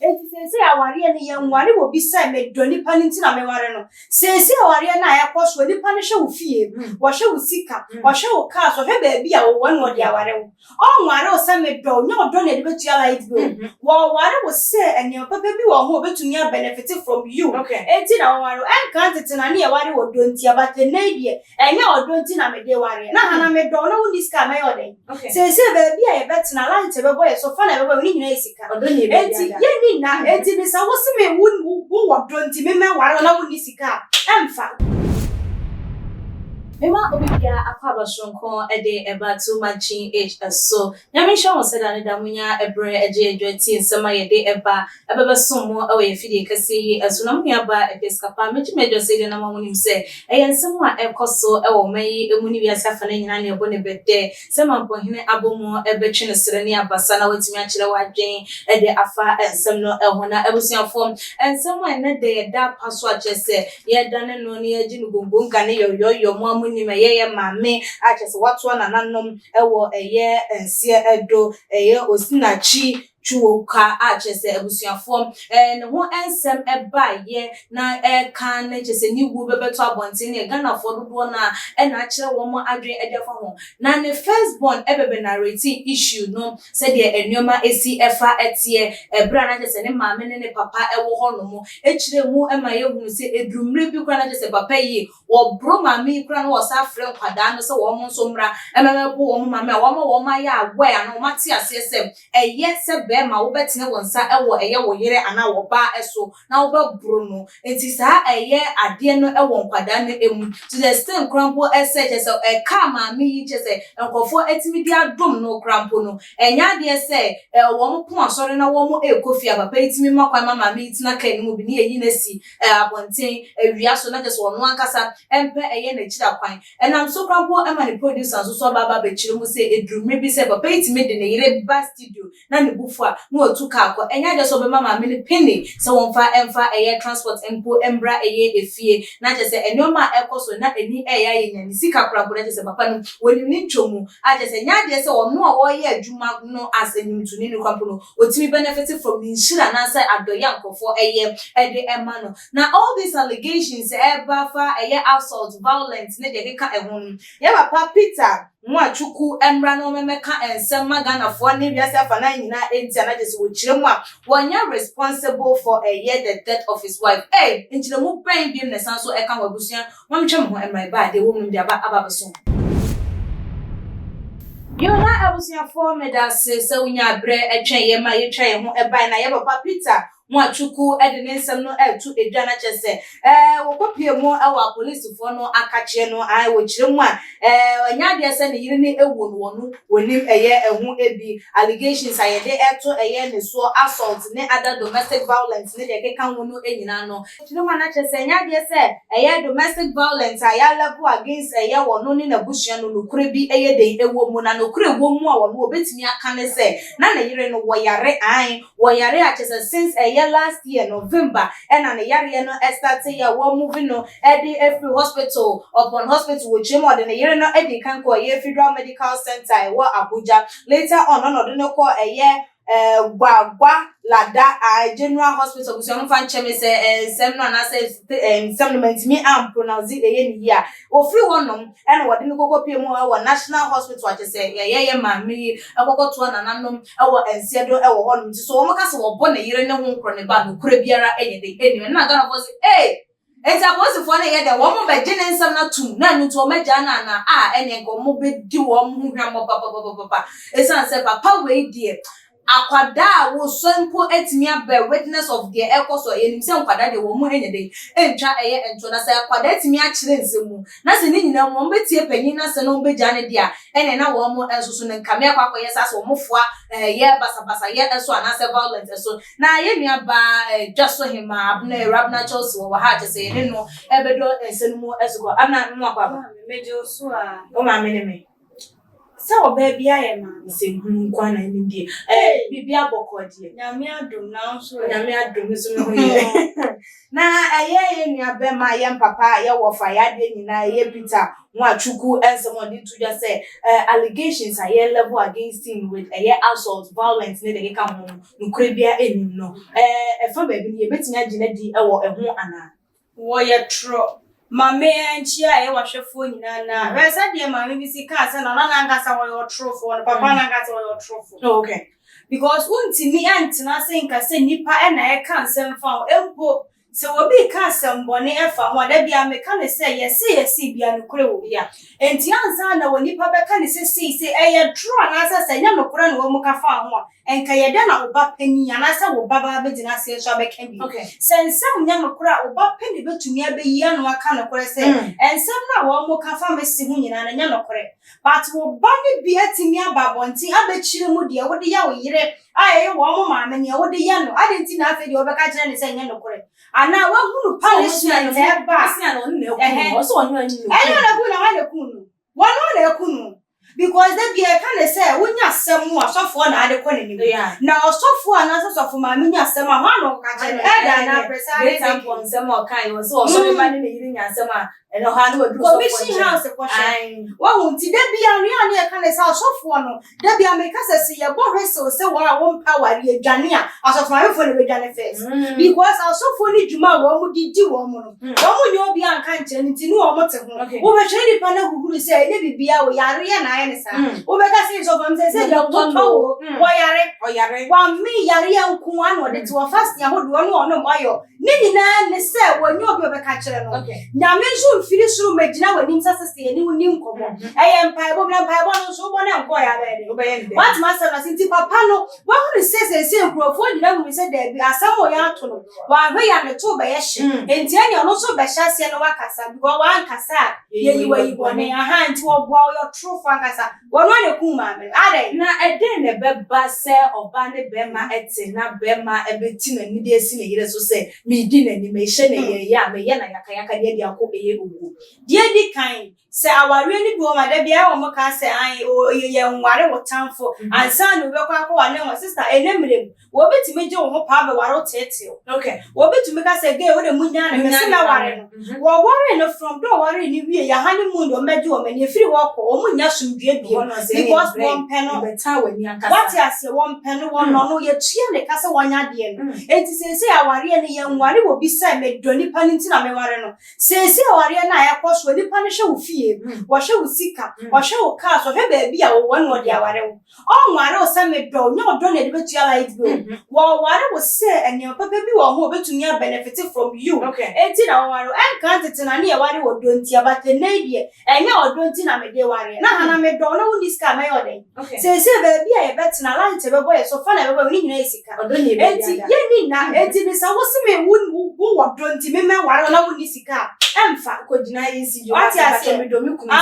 Enti sese aware ne ye nware wo bi sai me doni pani nti na me ware no. Sese aware na ayakoso nipa ne hwe wo fie. Wo hwe wo sika, wo hwe wo car, so hwe ba bia wo won wo de aware wo. O nware o se me do, nya odo na de betua light bill. Wo ware wo se ene papa bi wo ho betumi a benefit from you. Enti na wo ware en kan tete na ne ye ware wo do nti abate na die. Enya odo nti na me de ware. Na hana me do na wo ni sika me yoden. Sese ba bia ye betina light be boy so fa na be boy ni nyina sika. Enti ye na enti ni sa wo se me wo wodro nti me ware na wo ni sika emfa Mema obibia akwaba shonko ede eba too much age so nyame hwa wo seda ne da munya ebre eje edwati nsema ye de eba somo e we fidie kase yi so na munya ba episkapa mejimejo se de na mamunim se eye nsemo a ekoso e wo mayi emuni bi asafa na nyina ne ebo ne bede se mampo hene abomo ebetwe ne sere ne abasa na watimi a kire wadwen ede afa ensem no ehona ebusuafo ensemo ene de da paso a chese ye da ne no ne ye ji nugungun ka ne yoyo mo ni me ye mame achese watu na nanom ewo eye ensie edo eye Osinachi chuoka achese ebusuafo ne ho ensem eba ye na kan ne chese ni wu bebeto abonte ne Ghana for dodo na na akire wo mo adwen edefa ho na ne first born ebebe narrate issue no said the enyoma esi efa etie ebra na chese ne mame ne papa ewo ho no mo echire mu ema ye hunu se edrumre bi kwa na chese papa yi wo bro mame kura no wasa frɛ kwada no se wo mo nso mra ememe bo wo mame wo ma ya agwe ana wo mate ase se eye se be ma wo betene wonsa ewo eye wo yere ana wo ba eso na wo ba bro no enti sa eye ade no ewo kwada no emu to the stem crampo ese chese ka mame yi chese enkofo etimi di adom no crampo no enya de se wo mo pon asore na wo mo ekofia papa etimi makwa mama me itina kan mu bi ne yi na si abonten awia so na chese wo no ankasa empe eye na chira kwan enam so crampo ema ne producer so baba be chire mu se edrume bi se papa etimi de ne yere ba studio na ne bufu a no otu ka akọ enya de so be mama me ne penny se wonfa emfa eye transport empo embra eye efie na chese enoma ekoso na eni eya yenya ni sika crampo na chese papa no woni ni ntwomu a chese nya de se ono a wo ye adwuma no as enyimtuni ni crampo no otimi benefit from ni nshira na say adoya nkofo eye ede ema no na all these allegations eba fa eye assault violence ne de ka ehun ye papa Peter Mwachukwu emra no memeka ensem Ghana for ne biase afa na nyina enti na je se wo kire mu a wonya responsible for a year the death of his wife nkire mu pen bi ne san so e ka wabusia momtwe mo ho emra ba de wo mu dia ba ababeso Yona abusia for me da se unya bre etwen ye ma ye twa ye ho e ban na ye papa Peter Mwachukwu ede ne nsem no etu edwa na chese wo kopie mu ewa police for no akache no ai wo kire mu a onya de se ne yire ne ewo no wono wonim eye ehu ebi allegations ayede eto eye ne so assault ne other domestic violence ne de keka wono enyina no kire mu na chese nya de se eye domestic violence aya level against eye wono ne na busua no nokure bi eye de ewo mu na nokure wo mu a wono obetimi aka ne se na yire no woyare a chese since last year November and an yare no start year we moving no every hospital upon hospital with more than a year no edi kan ko ye Federal Medical Center wa Abuja later on no do ko gwagwa lada general hospital so no fan cheme se sem no na se supplement me am pronounce e ye ni ya o free wonom and what no go pie mu wa national hospital ati se ye mami akokoto na nanom e wo ensiedo e wo honom so o maka se wo bo na yire ne ho nkro ne ba no kura biara enye de eni na ga na bo se enta bosi for na ye de wo mo be gene nsam na tum na ntu o meja na enye go mo be di wo mo hwa mo papa esan se papa we die akwada wo sompo etimi aba witness of the ekoso enim se nkwada de wo mu enye de entwa eye ento na se akwada etimi a kire nsemu na se ni nyina mo betie panyin na se no beja ne dia ene na wo mo ensusu ne nkame akwa yesa se wo mofoa ye basabasa ye eso ana se violence eso na ye nua ba just hima abna rabna chelsea wo ha je se ne no ebedo ensenmu esugo abna mo akwa mejo so a o ma me So baby I am say kwana ndi bibia bokodi nyame adom na so nyame adom so me ho na aye nua be ma ye papa ye wo fa ya de nyina ye Peter Nwachuku somebody to just say allegations are ye level against him with assault violence ne de ka ho no krebia enim no fa ba bi ye betimi agina di wo ho ana wo ye tro mame anchi a ye wahwefo nyina na resa de mame bi si ka se na nkasa wo ye trofo no papa na nkasa wo ye trofo okay because untimi antina se nkasa nipa na ye kan sem fa empo se obi ka sembone efa ho da bia me ka ne se yesi bia no kure wo bia enti ansa na woni pa be ka ne se eye true na se nya no kure no wo mu ka fa ho enka ye de na oba pani ana se wo baba be dina se so be ka bi sensem nya no kure oba pani betumi abeyi anu aka no kure se ensem na wo mu ka fa me si hu nyina na nya no kure but wo ba ne bi atimi ababonti abechire mu de wo de ya wo yire aye wo mu maame ne wo de ya no adenti na afi de wo be ka kire ne se nya no kure ana wa hunu punishment e ba asia no ne ku so onyo anyi na ku na wa ne ku no wa no na ku no because that be can say wonya asem mu asofo na ade ko ne ni na asofo ana asofo ma me nya asem a ho no ka kire e da na presa great tampon asem o kan wo so so ba ne yiri nya asem a eno ha no do so commission house ko she wa hu ti da bia no ya ne ka ne say asofo no da bia me ka se ye bo hweso se wa wo power ye dwane a asofo ma fo ne be dwane first because asofo ni djuma wo mu didi wo mu no wo mu nyo obi an kan kire ni ti ni wo mo te ho wo be hwe ni pa na huhuru se ne bibia wo yare ya na ye ne sa wo be ka se so fam se ya to wo yare wa mi yare ya nku an wo de ti wo fast ya hodo no no moyo ni nyina ne se wo nyo obi be ka kire no nyame nso firi suru magina wani nsase se ni woni nkomo mpa ebo no so bo na nko ya be de what master na sinti papa no wa hu se nkrofo nyina hu se da bi asamo ya to no wa hwe ya ne to be ye hye enti anya no so be hyase no wakasa bi wa ankasa ye yi wa yi bone aha nti wo bo yo true for ankasa wo no ne ku ma me ade na eden ne be ba se oba ne be ma ete na be ma ebeti na ni de esi ne yire so se mi di na ni me hye ne ye ya me ye na yakayaka de dia ko eye ogu die di kan se aware ni bi o ma da bia o mo ka se an o ye nware wo tamfo ansa no be kwa kwa ne wo sister enemrem wo betime je wo ho pa be ware tete okay wo betime ka se ge wo de munya na me se na ware no wo ware no from do ware ni wie ya honeymoon do meje o mani efiri wo ko o munya sumdue bi because one pen no beta wani ankasa what ya se one pen no no ye tue ne ka se wonya de no enti se aware ne ye nware wo bi se me doni paninti na me ware no se aware na ya kwaso ni panishe wo fie wo hwe wo sika wo hwe wo car so hwe ba bi a wo no de aware wo o nware o se me do nya odo na de betu ya light bill wo ware wo se eni papa bi wo ho betumi a benefit from you enti na wo ware en kan tete na ne ya ware wo do nti abate na die enya odo nti na me de ware na hana me do na wo ni sika me yoden se ba bi a ye betina light be boy so fa na be boy ni nyina sika odo ni be enti ye ni na enti ni sa wo se me wo do nti me ware na wo ni sika emfa ko jina isi jo ati ase me do mi ku me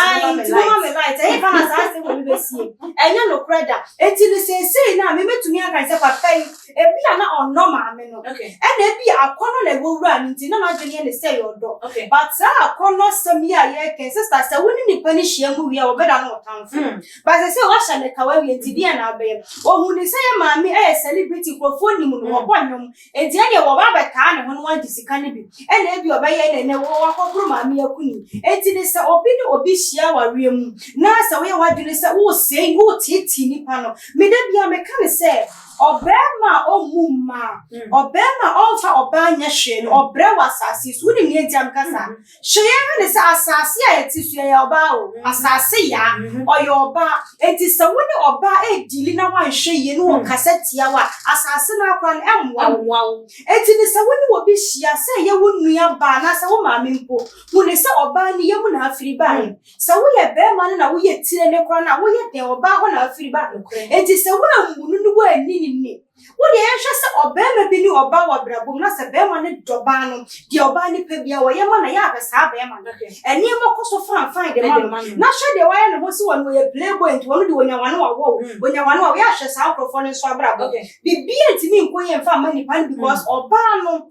light e fa na sa se wo bi be sie enya no preda enti ni se na me metumi aka se papa yi e bia na onno ma me no e na bia akono na wo wura nti na na dwene ne se yo do but sa akono sam ya ye ken sister se woni ni pani hia mu wi a wo beda na otamfo but se wo hya ne kawa wi nti bia na abe o hu ni se ya ma me e celebrity crofone ni mu no wo bonyom enti ene wo ba be ka ne ho no wan disika ne bi e na bia obaye ne wo akokuru ma me yakuni enti ni se obi ni obi hia ware mu na se wo ye wadwene se wo sei wo titi ni pa no me da bia me ka ne se obema omuma obema onfa obanya hwe no obre wasase so ni nie jam kasa hwe ya ne se asase a yetisu ya oba o asase ya oyo oba enti se woni oba e dili na wan hwe ye no kasa tia wa asase na akwa no emwa enti ni se woni obi hia se ye wonua ba na se wo ma me mpo mu ne se oba ni ye mu na afiri ba se wo ye bema na wo ye tire ne kra na wo ye de oba ho na afiri ba enti se wo amunu no wo ani ni What the answer or Bama Bini or Bawa Brabum, not a Bama Dobano, the Obani Pebia, or Yamana Yabas, Habeman, and near more cost of find the man. Not sure the way and was one way a playboy and one when you want to when you want to ashes out of one and Swabra. Be beer to me, going and find money because Obano.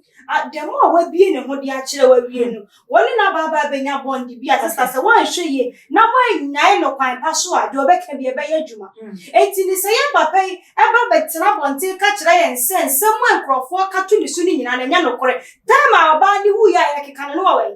The more we be in what the actual way we know. One in a baba benya bondi be as a one show ye. Now my 9 or 5 password, your back can be a bay juma. 18 is a yamba pay, ever bet Trabon till catch and send someone crop for catching the sunny and a yano correct. Damn our body who ya can know away.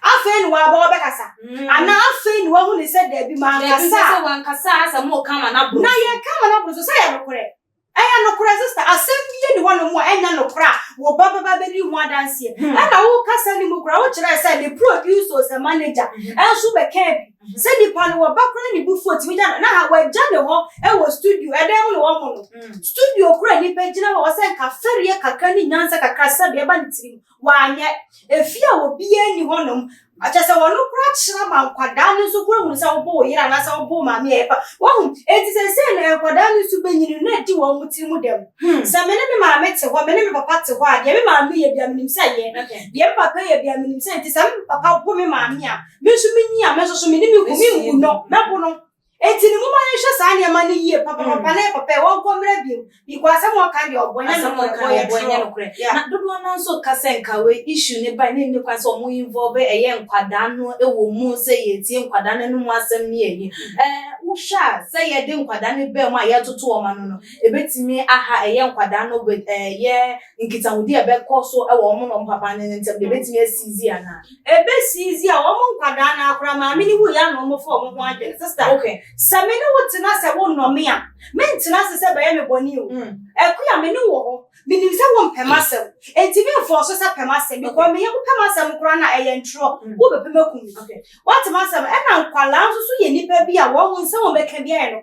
I feel wa Bacasa. And now I feel one who said there be my cassa, one cassa, some more come and up. Now you come up to say I'm correct. I am no crazy sister. I send you one more and no crack. Wo Baba baby one dance here. And I will cast any more. What should I say? The producer, the manager, and super campy. Said the pan were back on the buffet. We don't know how I done the home and was studio. I don't know. Studio credit page was a cafe, Kakani, Nansa, Cassa, the abanity. Why yet? If you will be any one of them. I just want to crack Shama, Quadani, so grown with our boy, and as our boy, mammy. Well, it is a sin, and Quadani to be in net to one with them. Some many mamma, what many papa to what, every mammy, a biamin say, the emperor pay a biamin say, some papa, woman, mamma, Miss Minia, Mesos Minimi, who no, no. It's in the woman, I money year, papa, papa, won't come review because someone kind of when someone kind of yeah. Don't want also Casenka, we issue by name the class or more involved a young Quadano, a woman say it's in Quadano, no more some near. Usha, say I didn't Quadani bear my year to 2 man. A bit to me, I a young Quadano with a year in Kitan, bed also a woman on papa and the bit me as easier now. A bit easier, a woman Quadana, Grandma, many who young no more for one sister. Okay. Some men would tell us I won't know me. Men tell us I am a bonny. A queer menu, meaning someone per myself. And to be forces up per myself, because me per myself, grana a intro, over okay. What master and Uncle Allows so you need to be a woman, someone can be a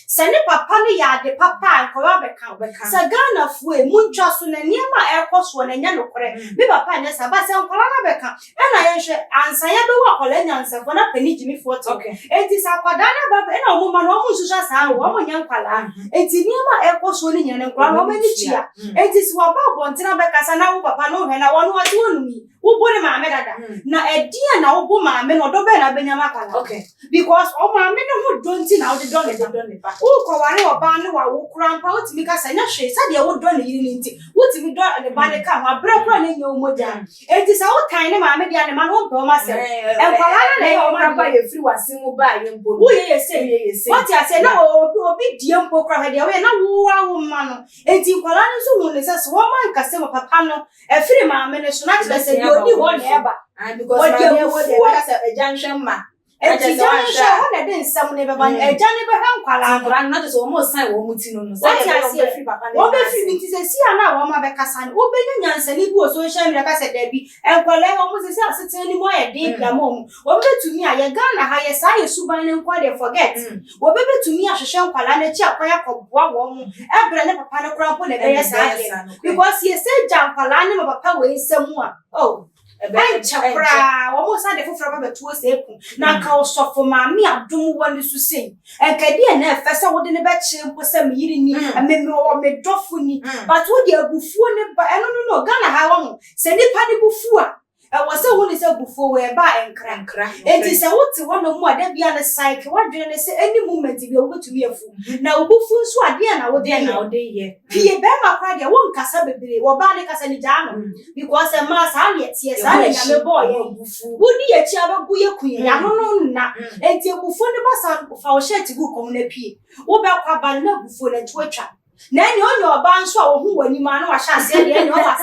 send it papa yard, the papa and Corabeca. Sagana fue, muchas soon and near my air cost one and yellow correct. Be papa and Sabasa Corabeca. And I answer the walk or answer for a penny to me for okay. It is a Quadana. A woman almost just a woman young pala. It's in my air course winning and grandma. It is what Bob Tabacas and our papa no and I want what you me. Who put him a medada? Now a dear now woman, men or Dobena Benamaka. Okay. Because all my men who don't see now the dog is done it. Oh, Kawari or Banu or cramp out because I know she said you would done it. What's if you done the body come? A break running your mojan. It is our tiny mamma and man won't go myself. And Kawara by a free was single by him. Who is saying? What I said, no, big dear poker had away, no woman. And you Colano is as woman, Casemo Papano, a free mamma, and a snack that said, you only one ever. And because there was a junction ma. And she didn't some never one, a Janibaham, not as almost time or Mutino. What I see a free papa. What if it is a sea now, Mama Becassan, open and it was so shame like I said, Debbie, and Colette almost is anymore a day, the mom. What to me, I got a higher science, Suban and quite forget. What to me, I shall call an chap, of one, every papa crumple and because he said, Jam Palanum of a power is someone. Oh. Chapra, almost had a full from a 2 step. Now, call soft for mammy, I don't want to sing. And Cadia, first I would in a bed shame for some eating and maybe or made drop for me. But what dear buffoon, but I don't know, Ghana, how long? Send it paddy buffoon. I was so one is a before we're by and crank. It is a what one or more than be on the side. What do you say any moment if you're going to be a fool? Now, buffoons who are dear now, dear now, day. Pia Bema cried, I won't Casabe or Barney Casanidano because a mass Harriet, yes, I am a boy. Would be a child of queen? I don't know. And you will find the bus of our shed to go on a pea. What about Cabana before a twitcher? Then you know about so who when you man or shall say the end of us.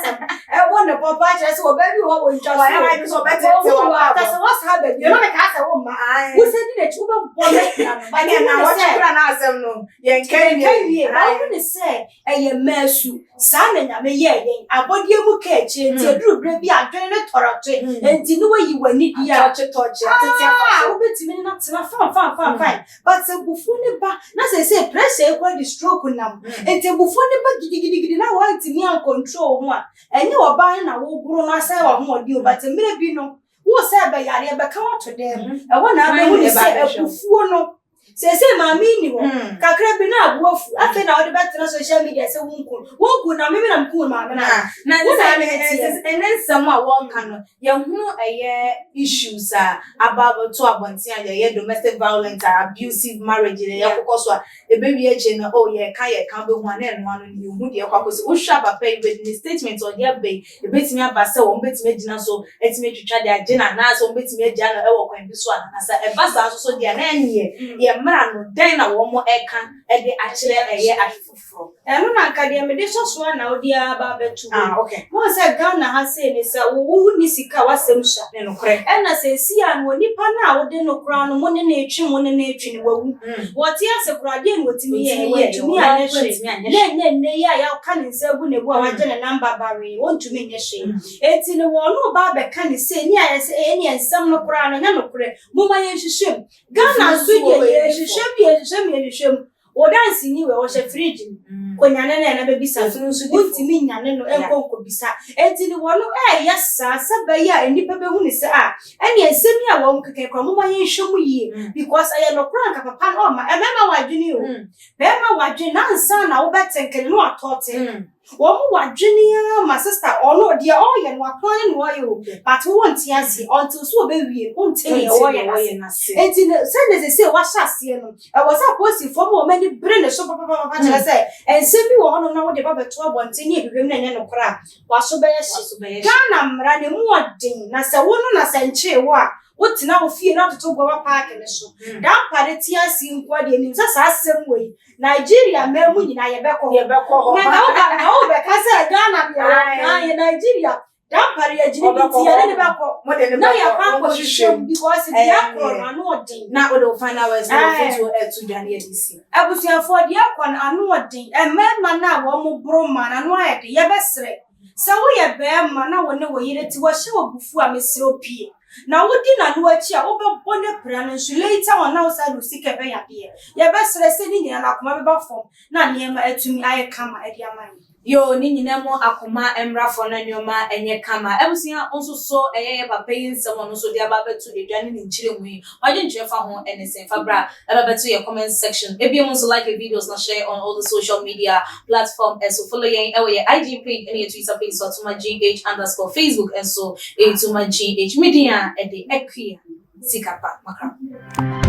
I wonder what patches or baby what will just I so better. That's what's happened. You're not a cat woman. Who said it to the boy? But now what you can ask them no. You can't I want to say a mercy. Simon, I may ye, a body of catch and you drew baby a drained torch and you know where you were need to torch. I will bet me not fine. But the buffoon, not I say, press a quite stroke now. And the buffoon, giddy now want me on control one. And you are buying a wool grown as I want you, but maybe no. Who said by Yaria, but come out to them. I want to say a buffoon. Sese maami ni wo. Kakra bi na abuafu. Afi na odi betra social media se wonku na meme na mku maami na. Na and then someone walk kan ya hunu issues about to abontia ya domestic violence abusive marriage ya kokoso a ebewi eche na ye kan be hu na eno anu ni hu de kwakoso wo hwa papa e be statement or dia be ebetimi abase wo betimi agina so etimi twitwa de agina na so betimi agina na ewo kwan bi so ana sa ebasa so dia na enye ye mra no den na wo mo eka e de akire afufuro eno na ka de me de so na odi aba betu okay mo se Ghana ha se ni sa wo ni sika wasem sha ne no kre ena se si an wo nipa na wo de no kra no mo ne na etwi mo ne na etwi ni wawu wote ase kra de no timi ye wantumi anye ne ya ka ni se gu ne bu a waje ne number bare wontumi nye hwe enti ne wo no ba be ka ni se ni ayese ni ensam no kra no nya no kre mo ma ye hwehwem Ghana so ye hwehwem o dance ni we wo she fridge konyane na be bisa wontimi nyane no enkonko bisa enti ni wo no yesa saba ya enipa be hu ni se eni ensemi a wo mkeke kwa mo ma ye hwemu yi because aye no kra nka papa no ma emema wadwini o bema wadwini na nsa na wo betenkele no atote wo mu wadwini ma sister ono dia ye no akwan no ye o but wo nti ase until so be wie unti ye na se enti se se wa sha ase no e was a post for mo many brain so papa tell say ensemi wo no na wo de ba beto abonte ni ebibem na nya no kra wa so be ye Ghana mra ne mu odin na se wo no na se nche wo a wotina wo fie na toto go ba park ne so dan party asi nkwa de nim sa asem we Nigeria memu nyina ye beko na ga o be ka se Ghana bia ye Nigeria dan party agini ti ye ne beko na ya kwa ko hwehwem because dia ko anu odin na o do final words no to Daniel DC abusuafo dia ko anu odin emema na wo mu broma na no ayede ye besre se wo ye be ma na wo ne wo yire ti wo hye obufu a mesire opie na wodi na no achi a wo be bone pra no so later on na wo sa do sika be ya de ye besre se ni nyina na koma be ba fom na niema atumi aye kama edi amani yo ni nyina mo akoma emrafo na nyoma enye kama ebusia onso so eye papa yin samo no so dia ba betu eduane ni nchire mu yi waje ntwefa ho enesen fabra aba betu your comment section ebi mo so like the videos na share on all the social media platform and so follow yen ewe IG page and your Twitter page so to my GH_ Facebook and so to my GH media e de equia sikapa makra